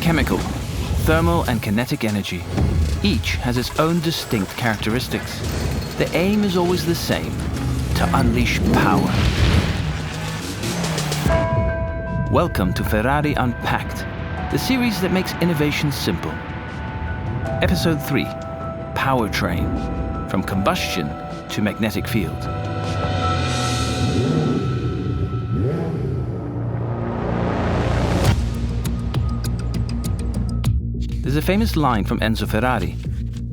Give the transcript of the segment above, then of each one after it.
Chemical, thermal and kinetic energy. Each has its own distinct characteristics. The aim is always the same, to unleash power. Welcome to Ferrari Unpacked, the series that makes innovation simple. Episode 3, Powertrain, from combustion to magnetic field. There's a famous line from Enzo Ferrari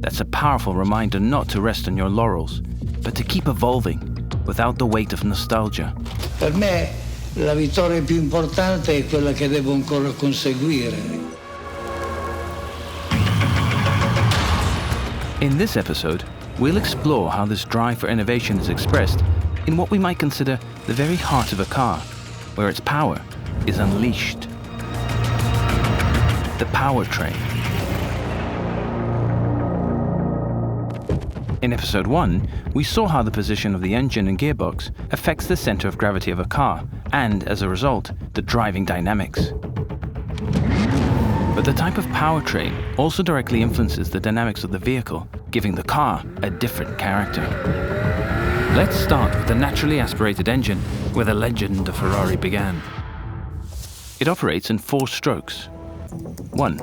that's a powerful reminder not to rest on your laurels, but to keep evolving without the weight of nostalgia. Per me, la vittoria più importante è quella che devo ancora conseguire. In this episode, we'll explore how this drive for innovation is expressed in what we might consider the very heart of a car, where its power is unleashed. The powertrain. In episode 1, we saw how the position of the engine and gearbox affects the center of gravity of a car and, as a result, the driving dynamics. But the type of powertrain also directly influences the dynamics of the vehicle, giving the car a different character. Let's start with the naturally aspirated engine, where the legend of Ferrari began. It operates in 4 strokes. 1.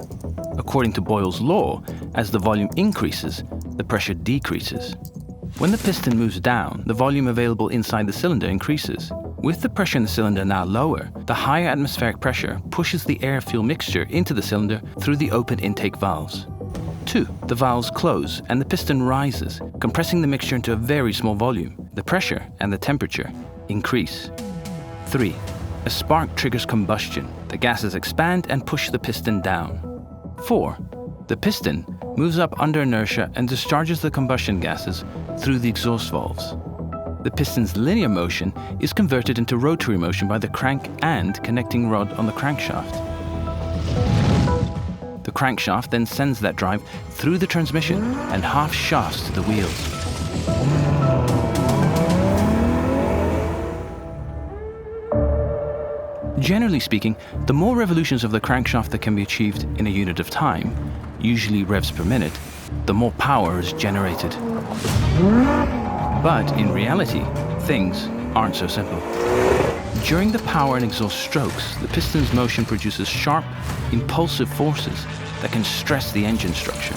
According to Boyle's law, as the volume increases, the pressure decreases. When the piston moves down, the volume available inside the cylinder increases. With the pressure in the cylinder now lower, the higher atmospheric pressure pushes the air-fuel mixture into the cylinder through the open intake valves. 2. The valves close and the piston rises, compressing the mixture into a very small volume. The pressure and the temperature increase. 3. A spark triggers combustion. The gases expand and push the piston down. 4. The piston moves up under inertia and discharges the combustion gases through the exhaust valves. The piston's linear motion is converted into rotary motion by the crank and connecting rod on the crankshaft. The crankshaft then sends that drive through the transmission and half shafts to the wheels. Generally speaking, the more revolutions of the crankshaft that can be achieved in a unit of time, usually revs per minute, the more power is generated. But in reality, things aren't so simple. During the power and exhaust strokes, the piston's motion produces sharp, impulsive forces that can stress the engine structure.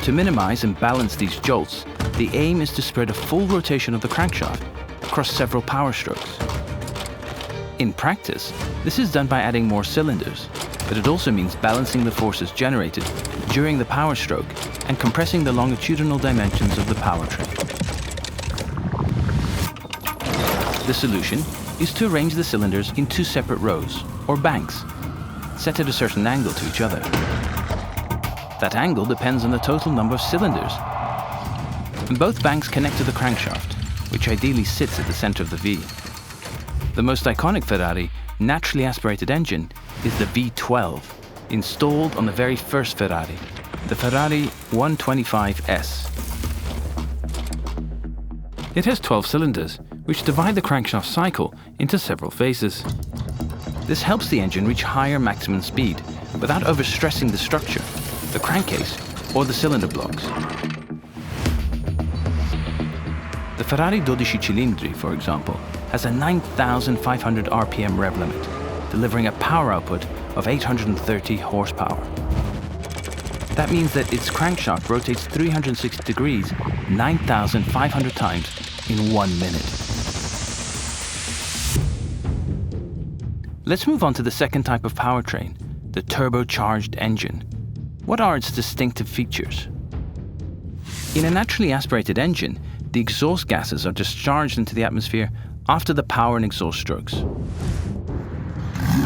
To minimize and balance these jolts, the aim is to spread a full rotation of the crankshaft across several power strokes. In practice, this is done by adding more cylinders, but it also means balancing the forces generated during the power stroke and compressing the longitudinal dimensions of the powertrain. The solution is to arrange the cylinders in 2 separate rows, or banks, set at a certain angle to each other. That angle depends on the total number of cylinders. And both banks connect to the crankshaft, which ideally sits at the center of the V. The most iconic Ferrari naturally aspirated engine is the V12, installed on the very first Ferrari, the Ferrari 125S. It has 12 cylinders, which divide the crankshaft cycle into several phases. This helps the engine reach higher maximum speed without overstressing the structure, the crankcase, or the cylinder blocks. The Ferrari 12 cilindri, for example, has a 9,500 RPM rev limit, delivering a power output of 830 horsepower. That means that its crankshaft rotates 360 degrees 9,500 times in 1 minute. Let's move on to the second type of powertrain, the turbocharged engine. What are its distinctive features? In a naturally aspirated engine, the exhaust gases are discharged into the atmosphere after the power and exhaust strokes.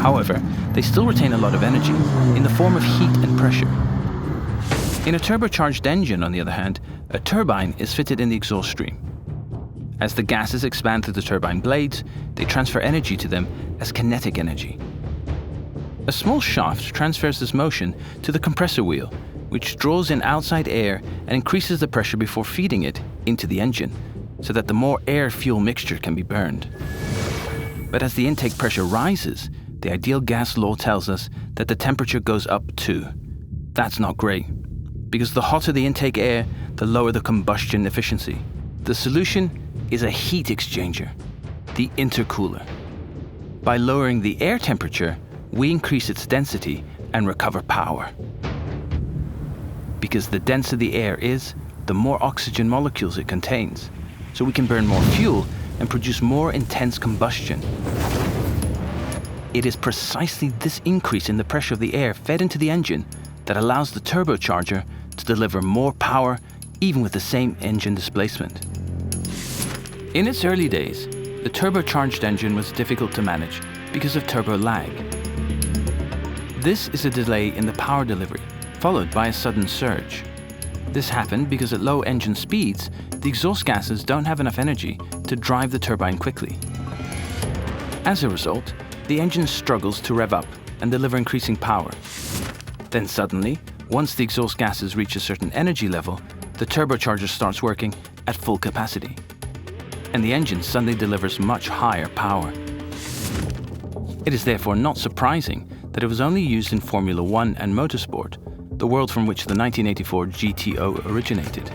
However, they still retain a lot of energy in the form of heat and pressure. In a turbocharged engine, on the other hand, a turbine is fitted in the exhaust stream. As the gases expand through the turbine blades, they transfer energy to them as kinetic energy. A small shaft transfers this motion to the compressor wheel, which draws in outside air and increases the pressure before feeding it into the engine, so that the more air-fuel mixture can be burned. But as the intake pressure rises, the ideal gas law tells us that the temperature goes up too. That's not great, because the hotter the intake air, the lower the combustion efficiency. The solution is a heat exchanger, the intercooler. By lowering the air temperature, we increase its density and recover power. Because the denser the air is, the more oxygen molecules it contains, so we can burn more fuel and produce more intense combustion. It is precisely this increase in the pressure of the air fed into the engine that allows the turbocharger to deliver more power even with the same engine displacement. In its early days, the turbocharged engine was difficult to manage because of turbo lag. This is a delay in the power delivery, followed by a sudden surge. This happened because at low engine speeds, the exhaust gases don't have enough energy to drive the turbine quickly. As a result, the engine struggles to rev up and deliver increasing power. Then suddenly, once the exhaust gases reach a certain energy level, the turbocharger starts working at full capacity, and the engine suddenly delivers much higher power. It is therefore not surprising that it was only used in Formula One and motorsport, the world from which the 1984 GTO originated.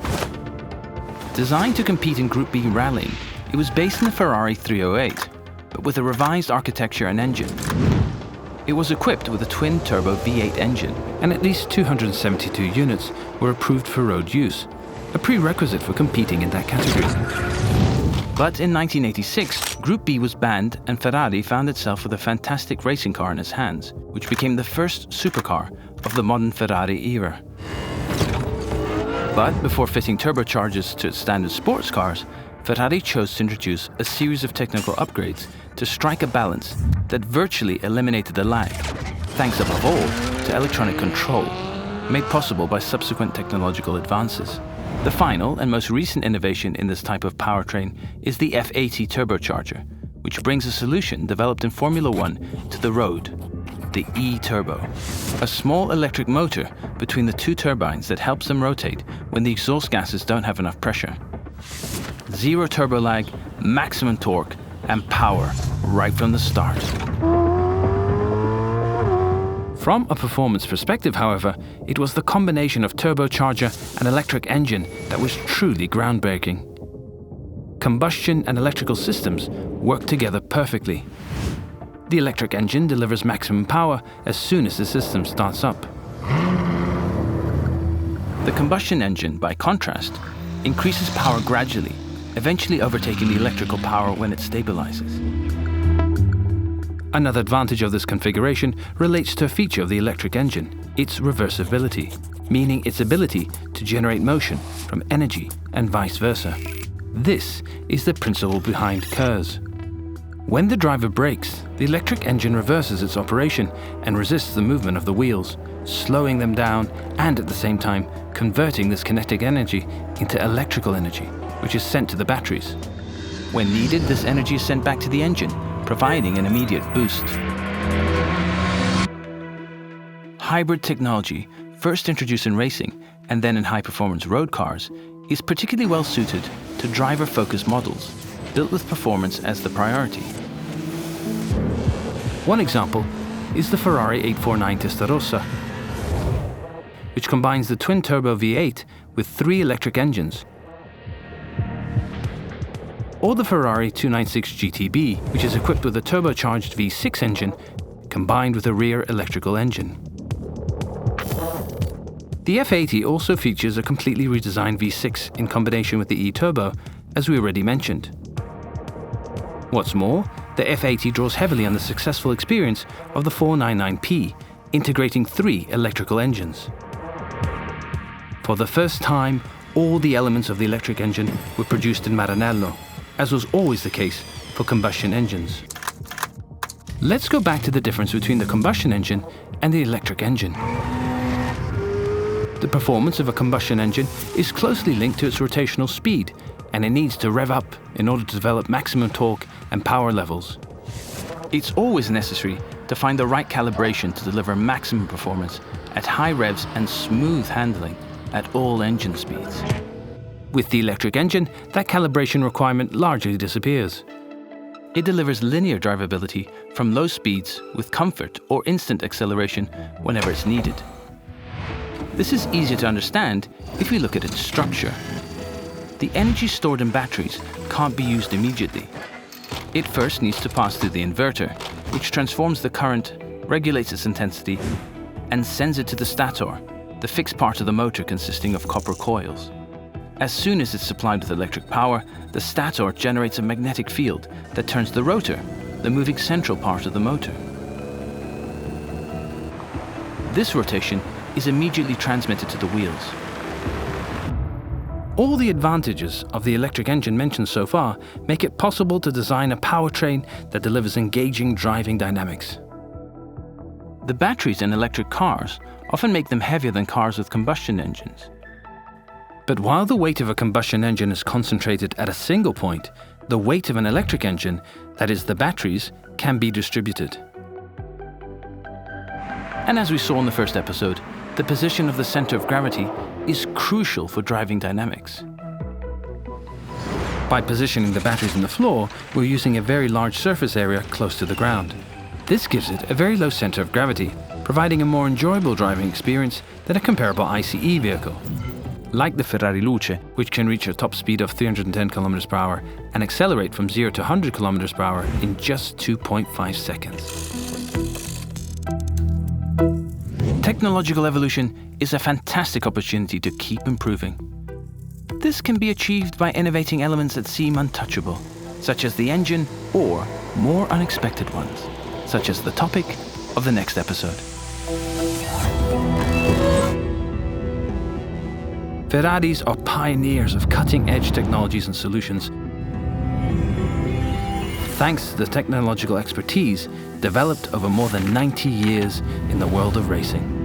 Designed to compete in Group B rallying, it was based on the Ferrari 308, but with a revised architecture and engine. It was equipped with a twin-turbo V8 engine, and at least 272 units were approved for road use, a prerequisite for competing in that category. But in 1986, Group B was banned and Ferrari found itself with a fantastic racing car in its hands, which became the first supercar of the modern Ferrari era. But before fitting turbochargers to its standard sports cars, Ferrari chose to introduce a series of technical upgrades to strike a balance that virtually eliminated the lag, thanks above all to electronic control, made possible by subsequent technological advances. The final and most recent innovation in this type of powertrain is the F80 turbocharger, which brings a solution developed in Formula One to the road, the E-turbo, a small electric motor between the two turbines that helps them rotate when the exhaust gases don't have enough pressure. Zero turbo lag, maximum torque, and power right from the start. From a performance perspective, however, it was the combination of turbocharger and electric engine that was truly groundbreaking. Combustion and electrical systems work together perfectly. The electric engine delivers maximum power as soon as the system starts up. The combustion engine, by contrast, increases power gradually, eventually overtaking the electrical power when it stabilizes. Another advantage of this configuration relates to a feature of the electric engine, its reversibility, meaning its ability to generate motion from energy and vice versa. This is the principle behind Kers. When the driver brakes, the electric engine reverses its operation and resists the movement of the wheels, slowing them down and at the same time converting this kinetic energy into electrical energy, which is sent to the batteries. When needed, this energy is sent back to the engine, providing an immediate boost. Hybrid technology, first introduced in racing and then in high-performance road cars, is particularly well suited to driver-focused models, built with performance as the priority. One example is the Ferrari 849 Testarossa, which combines the twin-turbo V8 with 3 electric engines, or the Ferrari 296 GTB, which is equipped with a turbocharged V6 engine combined with a rear electrical engine. The F80 also features a completely redesigned V6 in combination with the E-turbo, as we already mentioned. What's more, the F80 draws heavily on the successful experience of the 499P, integrating 3 electrical engines. For the first time, all the elements of the electric engine were produced in Maranello, as was always the case for combustion engines. Let's go back to the difference between the combustion engine and the electric engine. The performance of a combustion engine is closely linked to its rotational speed, and it needs to rev up in order to develop maximum torque and power levels. It's always necessary to find the right calibration to deliver maximum performance at high revs and smooth handling at all engine speeds. With the electric engine, that calibration requirement largely disappears. It delivers linear drivability from low speeds with comfort or instant acceleration whenever it's needed. This is easier to understand if we look at its structure. The energy stored in batteries can't be used immediately. It first needs to pass through the inverter, which transforms the current, regulates its intensity, and sends it to the stator, the fixed part of the motor consisting of copper coils. As soon as it's supplied with electric power, the stator generates a magnetic field that turns the rotor, the moving central part of the motor. This rotation is immediately transmitted to the wheels. All the advantages of the electric engine mentioned so far make it possible to design a powertrain that delivers engaging driving dynamics. The batteries in electric cars often make them heavier than cars with combustion engines. But while the weight of a combustion engine is concentrated at a single point, the weight of an electric engine, that is the batteries, can be distributed. And as we saw in the first episode, the position of the center of gravity is crucial for driving dynamics. By positioning the batteries in the floor, we're using a very large surface area close to the ground. This gives it a very low center of gravity, providing a more enjoyable driving experience than a comparable ICE vehicle. Like the Ferrari Luce, which can reach a top speed of 310 km per hour and accelerate from 0 to 100 km per hour in just 2.5 seconds. Technological evolution is a fantastic opportunity to keep improving. This can be achieved by innovating elements that seem untouchable, such as the engine, or more unexpected ones, such as the topic of the next episode. Ferraris are pioneers of cutting-edge technologies and solutions, thanks to the technological expertise developed over more than 90 years in the world of racing.